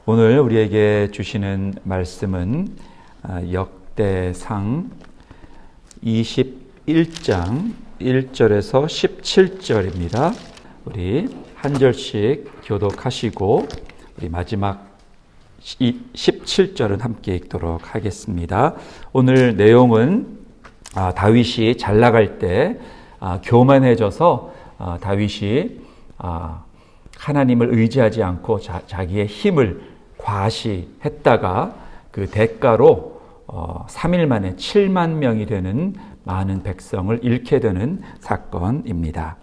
오늘 우리에게 주시는 말씀은 역대상 21장 1절에서 17절입니다. 우리 한 절씩 교독하시고 우리 마지막 17절은 함께 읽도록 하겠습니다. 오늘 내용은 다윗이 잘 나갈 때 교만해져서 다윗이 하나님을 의지하지 않고 자기의 힘을 과시했다가 그 대가로 3일 만에 7만 명이 되는 많은 백성을 잃게 되는 사건입니다.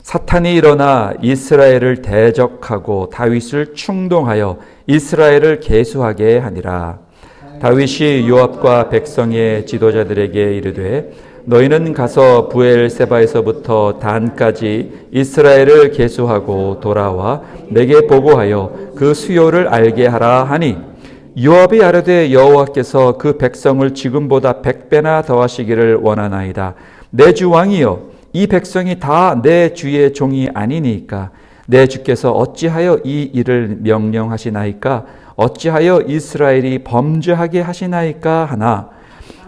사탄이 일어나 이스라엘을 대적하고 다윗을 충동하여 이스라엘을 계수하게 하니라. 다윗이 요압과 백성의 지도자들에게 이르되 너희는 가서 브엘세바에서부터 단까지 이스라엘을 계수하고 돌아와 내게 보고하여 그 수요를 알게 하라 하니 요압이 아뢰되 여호와께서 그 백성을 지금보다 100배나 더하시기를 원하나이다. 내 주 왕이여 이 백성이 다 내 주의 종이 아니니까 내 주께서 어찌하여 이 일을 명령하시나이까 어찌하여 이스라엘이 범죄하게 하시나이까 하나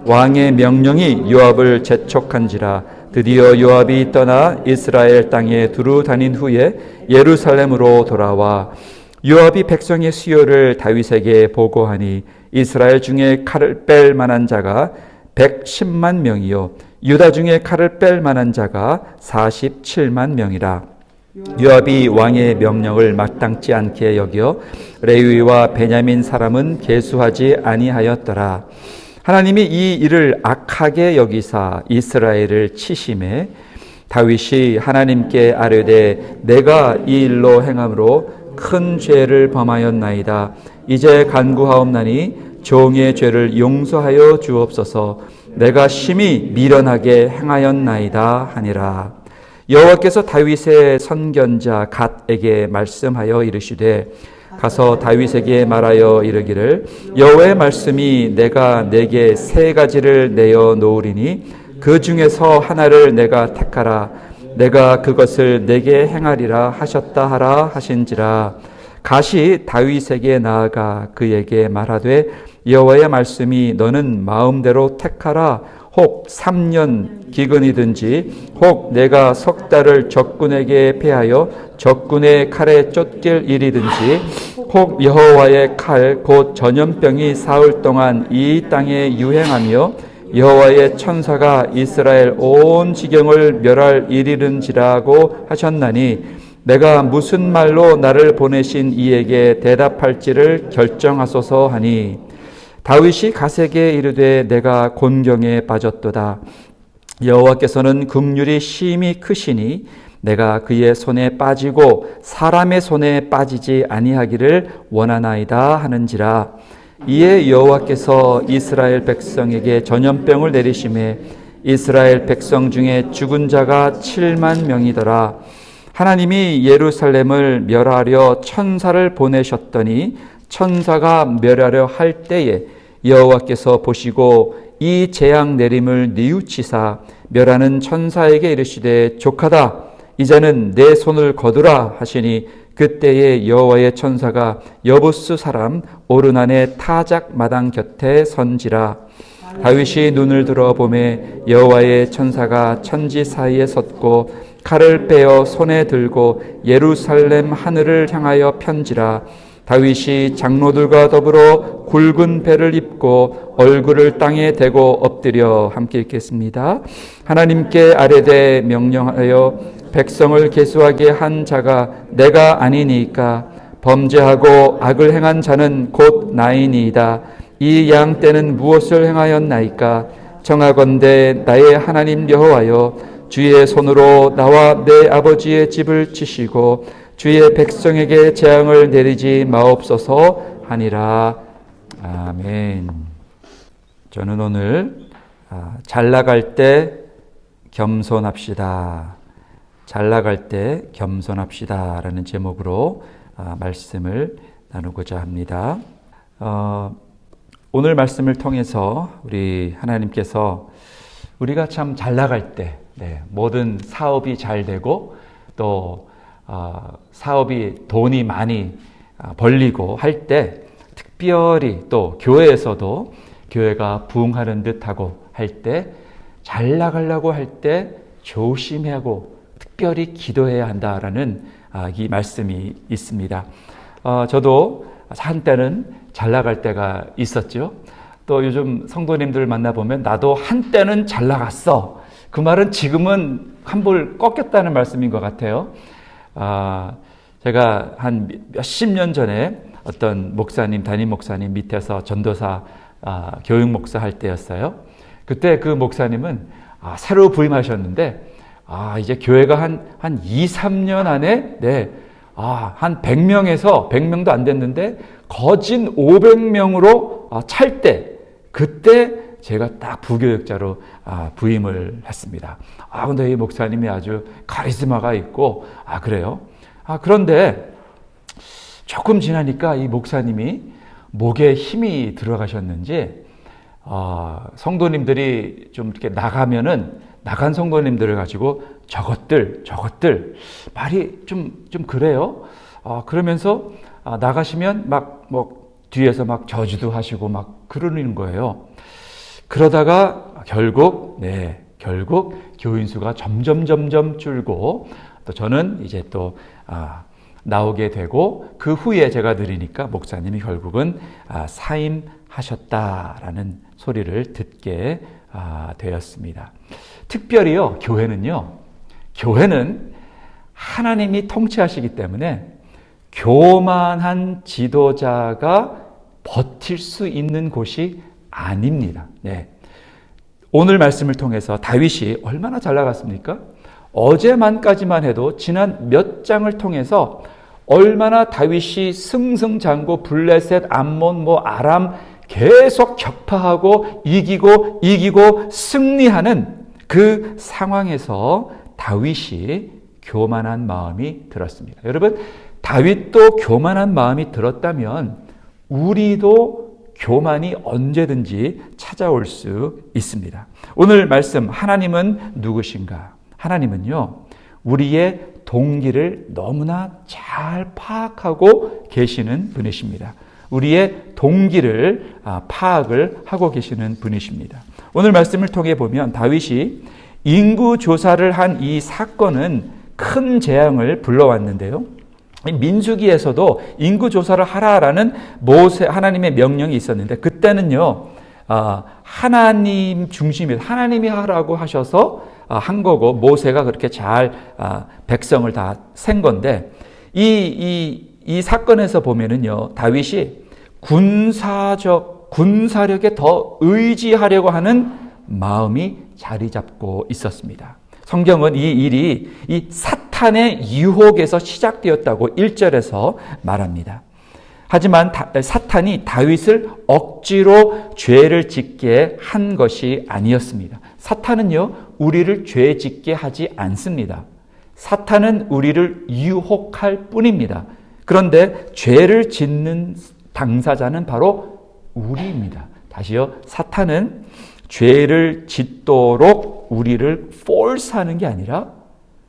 왕의 명령이 요압을 재촉한지라. 드디어 요압이 떠나 이스라엘 땅에 두루 다닌 후에 예루살렘으로 돌아와 요압이 백성의 수요를 다윗에게 보고하니 이스라엘 중에 칼을 뺄 만한 자가 110만 명이요 유다 중에 칼을 뺄 만한 자가 47만 명이라. 요압이 왕의 명령을 마땅치 않게 여겨 레위와 베냐민 사람은 계수하지 아니하였더라. 하나님이 이 일을 악하게 여기사 이스라엘을 치심에 다윗이 하나님께 아뢰되 내가 이 일로 행함으로 큰 죄를 범하였나이다. 이제 간구하옵나니 종의 죄를 용서하여 주옵소서. 내가 심히 미련하게 행하였나이다 하니라. 여호와께서 다윗의 선견자 갓에게 말씀하여 이르시되 가서 다윗에게 말하여 이르기를 여호와의 말씀이 내가 내게 세 가지를 내어 놓으리니 그 중에서 하나를 내가 택하라. 내가 그것을 내게 행하리라 하셨다 하라 하신지라. 갓이 다윗에게 나아가 그에게 말하되 여호와의 말씀이 너는 마음대로 택하라. 혹 3년 기근이든지 혹 내가 석 달을 적군에게 패하여 적군의 칼에 쫓길 일이든지 혹 여호와의 칼 곧 전염병이 사흘 동안 이 땅에 유행하며 여호와의 천사가 이스라엘 온 지경을 멸할 일이든지라고 하셨나니 내가 무슨 말로 나를 보내신 이에게 대답할지를 결정하소서 하니 다윗이 갓에게 이르되 내가 곤경에 빠졌도다. 여호와께서는 긍휼이 심히 크시니 내가 그의 손에 빠지고 사람의 손에 빠지지 아니하기를 원하나이다 하는지라. 이에 여호와께서 이스라엘 백성에게 전염병을 내리심에 이스라엘 백성 중에 죽은 자가 7만 명이더라. 하나님이 예루살렘을 멸하려 천사를 보내셨더니 천사가 멸하려 할 때에 여호와께서 보시고 이 재앙 내림을 뉘우치사 멸하는 천사에게 이르시되 족하다. 이제는 내 손을 거두라 하시니 그때에 여호와의 천사가 여부스 사람 오르난의 타작 마당 곁에 선지라. 다윗이 눈을 들어 보매 여호와의 천사가 천지 사이에 섰고 칼을 빼어 손에 들고 예루살렘 하늘을 향하여 편지라. 다윗이 장로들과 더불어 굵은 배를 입고 얼굴을 땅에 대고 엎드려 함께 읽겠습니다. 하나님께 아뢰되 명령하여 백성을 계수하게 한 자가 내가 아니니까 범죄하고 악을 행한 자는 곧 나이니이다. 이 양 떼는 무엇을 행하였나이까? 정하건대 나의 하나님 여호와여 주의 손으로 나와 내 아버지의 집을 치시고 주의 백성에게 재앙을 내리지 마옵소서 하니라. 아멘. 저는 오늘 잘 나갈 때 겸손합시다. 잘 나갈 때 겸손합시다 라는 제목으로 말씀을 나누고자 합니다. 오늘 말씀을 통해서 우리 하나님께서 우리가 참 잘 나갈 때 모든 사업이 잘 되고 또 사업이 돈이 많이 벌리고 할 때, 특별히 또 교회에서도 교회가 부흥하는 듯하고 할 때, 잘 나가려고 할 때 조심하고 특별히 기도해야 한다라는 이 말씀이 있습니다. 저도 한때는 잘 나갈 때가 있었죠. 또 요즘 성도님들 만나보면 나도 한때는 잘 나갔어. 그 말은 지금은 한볼 꺾였다는 말씀인 것 같아요. 제가 한 몇십 년 전에 어떤 목사님, 담임 목사님 밑에서 전도사 교육 목사 할 때였어요. 그때 그 목사님은 새로 부임하셨는데 이제 교회가 한 2, 3년 안에 한 100명에서 100명도 안 됐는데 거진 500명으로 찰 때, 그때 제가 딱 부교육자로 부임을 했습니다. 근데 이 목사님이 아주 카리스마가 있고, 그래요? 그런데 조금 지나니까 이 목사님이 목에 힘이 들어가셨는지, 성도님들이 좀 이렇게 나간 성도님들을 가지고 저것들 말이 좀 그래요. 그러면서 나가시면 뒤에서 저주도 하시고 그러는 거예요. 그러다가 결국 교인 수가 점점 줄고, 또 저는 이제 또 나오게 되고, 그 후에 제가 들으니까 목사님이 결국은 사임하셨다라는 소리를 듣게 되었습니다. 특별히요, 교회는 하나님이 통치하시기 때문에 교만한 지도자가 버틸 수 있는 곳이 아닙니다. 오늘 말씀을 통해서 다윗이 얼마나 잘 나갔습니까? 어제만까지만 해도 지난 몇 장을 통해서 얼마나 다윗이 승승장구, 블레셋, 암몬, 아람 계속 격파하고 이기고 승리하는 그 상황에서 다윗이 교만한 마음이 들었습니다. 여러분, 다윗도 교만한 마음이 들었다면 우리도 교만이 언제든지 찾아올 수 있습니다. 오늘 말씀, 하나님은 누구신가? 하나님은요, 우리의 동기를 너무나 잘 파악하고 계시는 분이십니다. 우리의 동기를 파악을 하고 계시는 분이십니다. 오늘 말씀을 통해 보면 다윗이 인구조사를 한 이 사건은 큰 재앙을 불러왔는데요. 민수기에서도 인구조사를 하라라는 하나님의 명령이 있었는데, 그때는요, 하나님 중심에서 하나님이 하라고 하셔서 한 거고, 모세가 그렇게 잘 백성을 다 센 건데, 이 사건에서 보면은요, 다윗이 군사력에 더 의지하려고 하는 마음이 자리 잡고 있었습니다. 성경은 이 일이 이 사탄의 유혹에서 시작되었다고 1절에서 말합니다. 하지만 사탄이 다윗을 억지로 죄를 짓게 한 것이 아니었습니다. 사탄은요, 우리를 죄 짓게 하지 않습니다. 사탄은 우리를 유혹할 뿐입니다. 그런데 죄를 짓는 당사자는 바로 우리입니다. 다시요, 사탄은 죄를 짓도록 우리를 force하는 게 아니라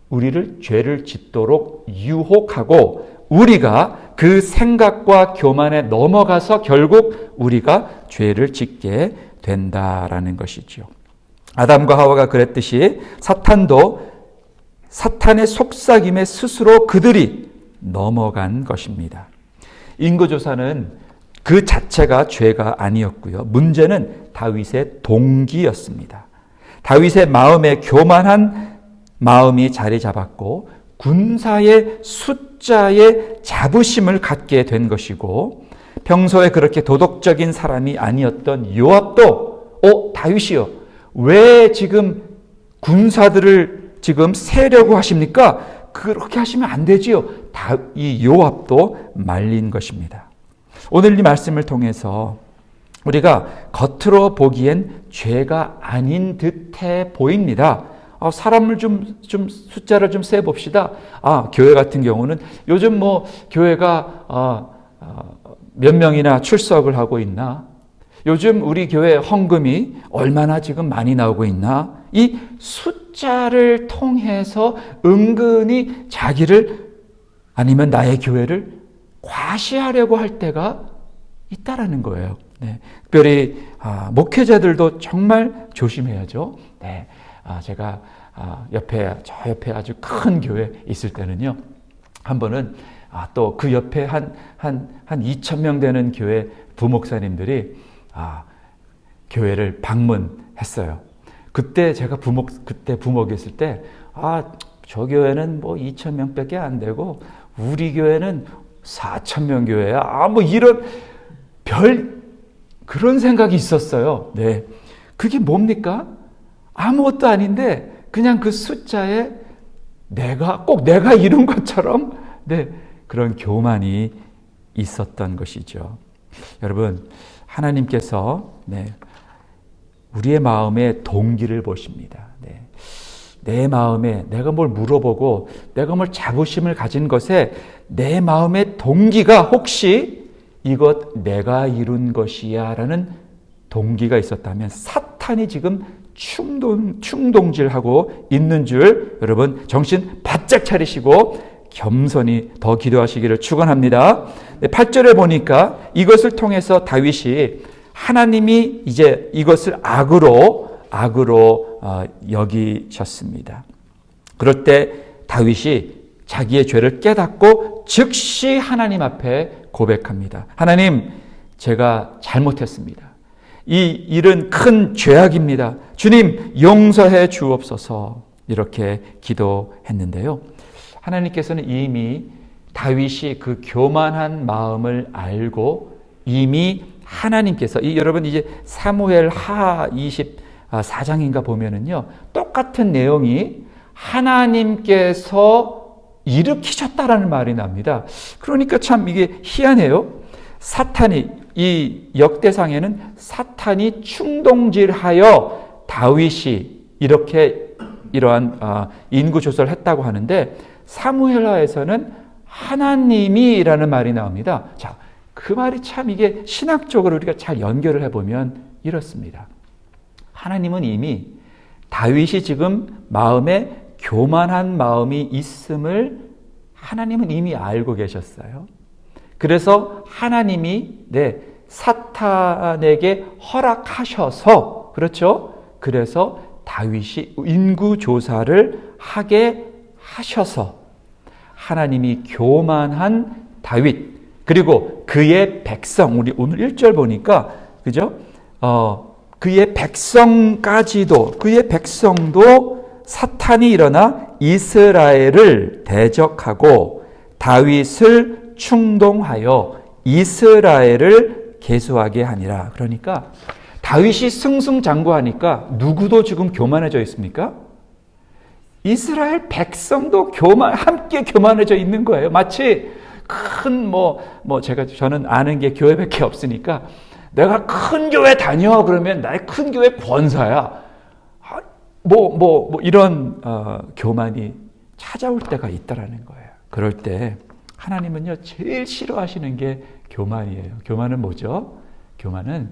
우리를 죄를 짓도록 유혹하고, 우리가 그 생각과 교만에 넘어가서 결국 우리가 죄를 짓게 된다라는 것이죠. 아담과 하와가 그랬듯이 사탄도 사탄의 속삭임에 스스로 그들이 넘어간 것입니다. 인구조사는 그 자체가 죄가 아니었고요. 문제는 다윗의 동기였습니다. 다윗의 마음에 교만한 마음이 자리 잡았고, 군사의 숫자에 자부심을 갖게 된 것이고, 평소에 그렇게 도덕적인 사람이 아니었던 요압도 다윗이요, 왜 지금 군사들을 지금 세려고 하십니까? 그렇게 하시면 안 되지요. 이 요압도 말린 것입니다. 오늘 이 말씀을 통해서 우리가 겉으로 보기엔 죄가 아닌 듯해 보입니다. 사람을 좀 숫자를 좀 세봅시다. 교회 같은 경우는 요즘 교회가 몇 명이나 출석을 하고 있나? 요즘 우리 교회 헌금이 얼마나 지금 많이 나오고 있나? 이 숫자를 통해서 은근히 자기를, 아니면 나의 교회를 과시하려고 할 때가 있다라는 거예요. 네. 특별히 목회자들도 정말 조심해야죠. 네. 제가 저 옆에 아주 큰 교회 있을 때는요. 한 번은 또 그 옆에 한 2,000명 되는 교회 부목사님들이 교회를 방문했어요. 그때 제가 부목이었을 때 저 교회는 뭐 2,000명밖에 안 되고 우리 교회는 4,000명 교회야. 뭐 이런 그런 생각이 있었어요. 네. 그게 뭡니까? 아무것도 아닌데 그냥 그 숫자에 내가 이룬 것처럼 네, 그런 교만이 있었던 것이죠. 여러분, 하나님께서 우리의 마음의 동기를 보십니다. 내 마음에 내가 뭘 물어보고 내가 뭘 자부심을 가진 것에 내 마음의 동기가 혹시 이것 내가 이룬 것이야 라는 동기가 있었다면 사탄이 지금 충동질하고 있는 줄 여러분 정신 바짝 차리시고 겸손히 더 기도하시기를 축원합니다. 8절에 보니까 이것을 통해서 다윗이 하나님이 이제 이것을 악으로 여기셨습니다. 그럴 때 다윗이 자기의 죄를 깨닫고 즉시 하나님 앞에 고백합니다. 하나님, 제가 잘못했습니다. 이 일은 큰 죄악입니다. 주님, 용서해 주옵소서. 이렇게 기도했는데요. 하나님께서는 이미 다윗이 그 교만한 마음을 알고 이미 하나님께서 여러분 이제 사무엘 하 24장인가 보면은요. 똑같은 내용이 하나님께서 일으키셨다라는 말이 납니다. 그러니까 참 이게 희한해요. 사탄이 이 역대상에는 사탄이 충동질하여 다윗이 이러한 인구 조사를 했다고 하는데 사무엘하에서는 하나님이라는 말이 나옵니다. 자, 그 말이 참 이게 신학적으로 우리가 잘 연결을 해보면 이렇습니다. 하나님은 이미 다윗이 지금 마음에 교만한 마음이 있음을 하나님은 이미 알고 계셨어요. 그래서 하나님이 사탄에게 허락하셔서 그렇죠? 그래서 다윗이 인구조사를 하게 하셔서 하나님이 교만한 다윗 그리고 그의 백성 우리 오늘 1절 보니까 그죠? 그의 백성까지도 그의 백성도 사탄이 일어나 이스라엘을 대적하고 다윗을 충동하여 이스라엘을 계수하게 하니라. 그러니까 다윗이 승승장구하니까 누구도 지금 교만해져 있습니까? 이스라엘 백성도 함께 교만해져 있는 거예요. 마치 큰 저는 아는 게 교회밖에 없으니까 내가 큰 교회 다녀 그러면 나의 큰 교회 권사야. 이런 교만이 찾아올 때가 있다라는 거예요. 그럴 때 하나님은요 제일 싫어하시는 게 교만이에요. 교만은 뭐죠? 교만은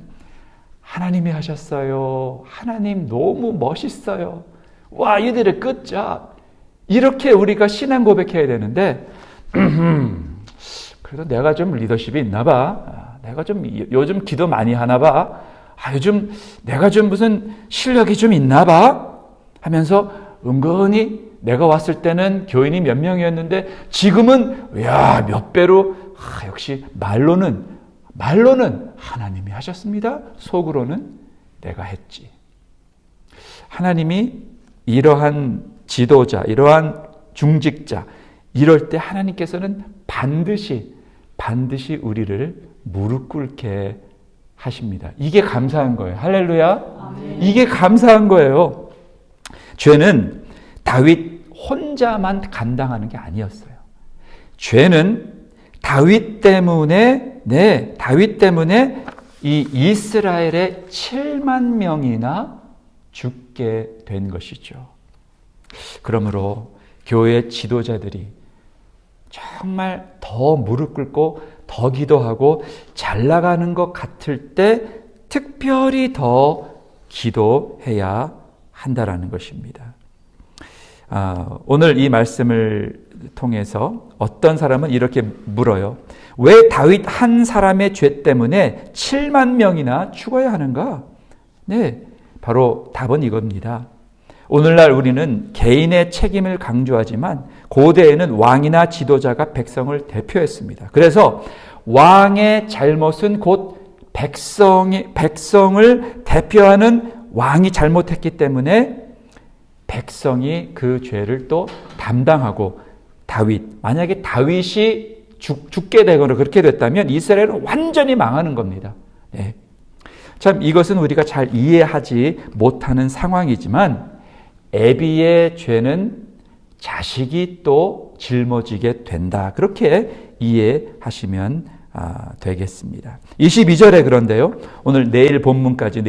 하나님이 하셨어요. 하나님 너무 멋있어요. 와, 이들의 끝자. 이렇게 우리가 신앙 고백해야 되는데 그래도 내가 좀 리더십이 있나 봐. 내가 좀 요즘 기도 많이 하나 봐. 요즘 내가 좀 무슨 실력이 좀 있나 봐. 하면서 은근히 내가 왔을 때는 교인이 몇 명이었는데 지금은 몇 배로 역시 말로는 하나님이 하셨습니다. 속으로는 내가 했지. 하나님이 이러한 지도자, 이러한 중직자 이럴 때 하나님께서는 반드시 우리를 무릎 꿇게 하십니다. 이게 감사한 거예요. 할렐루야. 아멘. 이게 감사한 거예요. 죄는 다윗 혼자만 감당하는 게 아니었어요. 죄는 다윗 때문에 이 이스라엘의 7만 명이나 죽게 된 것이죠. 그러므로 교회 지도자들이 정말 더 무릎 꿇고 더 기도하고 잘 나가는 것 같을 때 특별히 더 기도해야 한다라는 것입니다. 오늘 이 말씀을 통해서 어떤 사람은 이렇게 물어요. 왜 다윗 한 사람의 죄 때문에 7만 명이나 죽어야 하는가? 네, 바로 답은 이겁니다. 오늘날 우리는 개인의 책임을 강조하지만 고대에는 왕이나 지도자가 백성을 대표했습니다. 그래서 왕의 잘못은 곧 백성을 대표하는 왕이 잘못했기 때문에 백성이 그 죄를 또 담당하고 만약에 다윗이 죽게 되거나 그렇게 됐다면 이스라엘은 완전히 망하는 겁니다. 네. 참 이것은 우리가 잘 이해하지 못하는 상황이지만 애비의 죄는 자식이 또 짊어지게 된다. 그렇게 이해하시면 되겠습니다. 22절에 그런데요. 오늘 내일 본문까지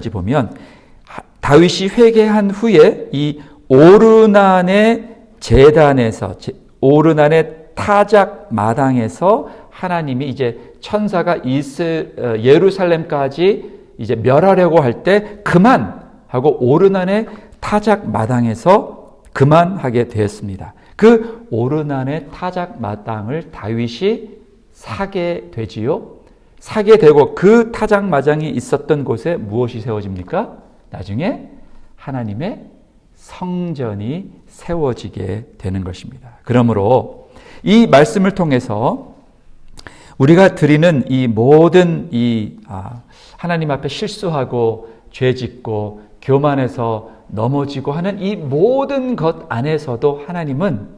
보면 다윗이 회개한 후에 이 오르난의 제단에서 오르난의 타작 마당에서 하나님이 이제 천사가 예루살렘까지 이제 멸하려고 할 때 그만하고 오르난의 타작 마당에서 그만하게 되었습니다. 그 오르난의 타작 마당을 다윗이 사게 되지요. 사게 되고 그 타작 마당이 있었던 곳에 무엇이 세워집니까? 나중에 하나님의 성전이 세워지게 되는 것입니다. 그러므로 이 말씀을 통해서 우리가 드리는 이 모든 하나님 앞에 실수하고 죄짓고 교만해서 넘어지고 하는 이 모든 것 안에서도 하나님은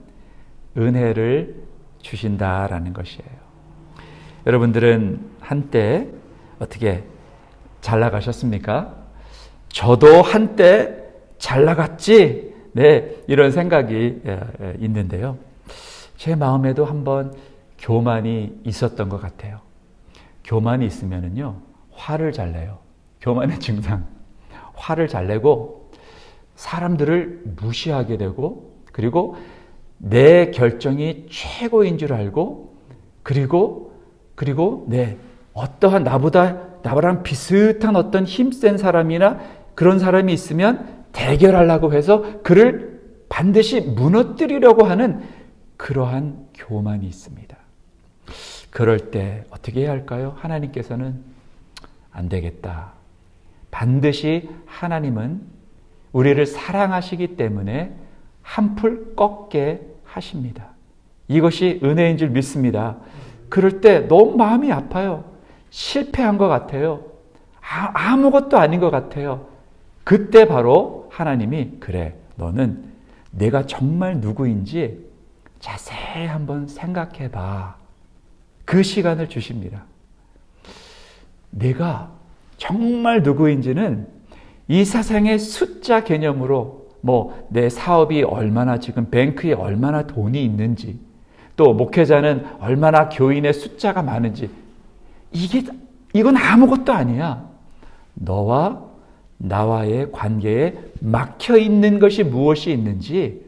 은혜를 주신다라는 것이에요. 여러분들은 한때 어떻게 잘 나가셨습니까? 저도 한때 잘 나갔지? 네, 이런 생각이 있는데요. 제 마음에도 한번 교만이 있었던 것 같아요. 교만이 있으면은요, 화를 잘 내요. 교만의 증상. 화를 잘 내고, 사람들을 무시하게 되고, 그리고 내 결정이 최고인 줄 알고, 그리고 어떠한 나랑 비슷한 어떤 힘센 사람이나 그런 사람이 있으면 대결하려고 해서 그를 반드시 무너뜨리려고 하는 그러한 교만이 있습니다. 그럴 때 어떻게 해야 할까요? 하나님께서는 안 되겠다. 반드시 하나님은 우리를 사랑하시기 때문에 한풀 꺾게 하십니다. 이것이 은혜인 줄 믿습니다. 그럴 때 너무 마음이 아파요. 실패한 것 같아요. 아무것도 아닌 것 같아요. 그때 바로 하나님이 그래, 너는 내가 정말 누구인지 자세히 한번 생각해 봐. 그 시간을 주십니다. 내가 정말 누구인지는 이 세상의 숫자 개념으로 내 사업이 얼마나 지금 뱅크에 얼마나 돈이 있는지 또 목회자는 얼마나 교인의 숫자가 많은지 이건 아무것도 아니야. 너와 나와의 관계에 막혀 있는 것이 무엇이 있는지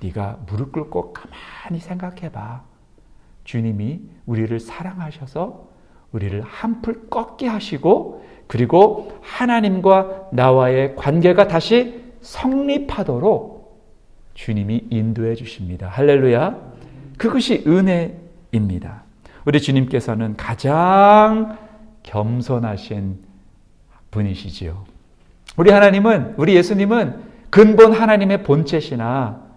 네가 무릎 꿇고 가만히 생각해 봐. 주님이 우리를 사랑하셔서 우리를 한풀 꺾게 하시고 그리고 하나님과 나와의 관계가 다시 성립하도록 주님이 인도해 주십니다. 할렐루야. 그것이 은혜입니다. 우리 주님께서는 가장 겸손하신 분이시지요. 우리 예수님은 근본 하나님의 본체시나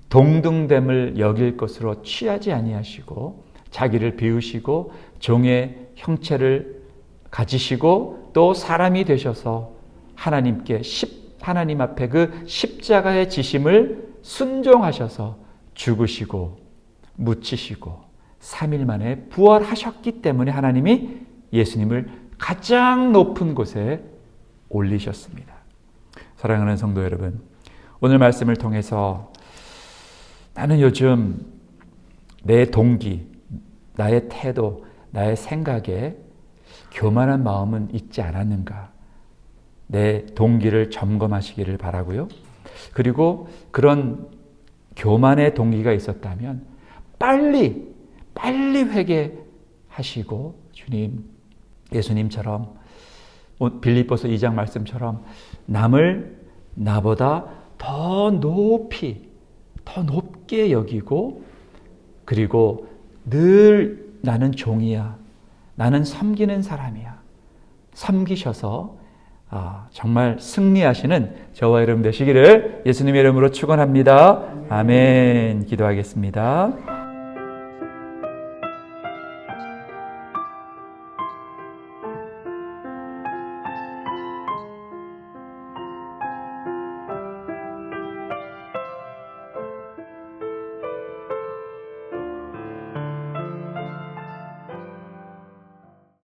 동등됨을 여길 것으로 취하지 아니하시고 자기를 비우시고 종의 형체를 가지시고 또 사람이 되셔서 하나님 앞에 그 십자가의 지심을 순종하셔서 죽으시고 묻히시고 3일 만에 부활하셨기 때문에 하나님이 예수님을 가장 높은 곳에 올리셨습니다. 사랑하는 성도 여러분, 오늘 말씀을 통해서 나는 요즘 내 동기, 나의 태도, 나의 생각에 교만한 마음은 있지 않았는가? 내 동기를 점검하시기를 바라고요. 그리고 그런 교만의 동기가 있었다면 빨리 회개하시고 예수님처럼 빌립보서 2장 말씀처럼 남을 나보다 더 높이 더 높게 여기고 그리고 늘 나는 종이야. 나는 섬기는 사람이야. 섬기셔서 정말 승리하시는 저와 여러분 되시기를 예수님의 이름으로 축원합니다. 아멘. 기도하겠습니다.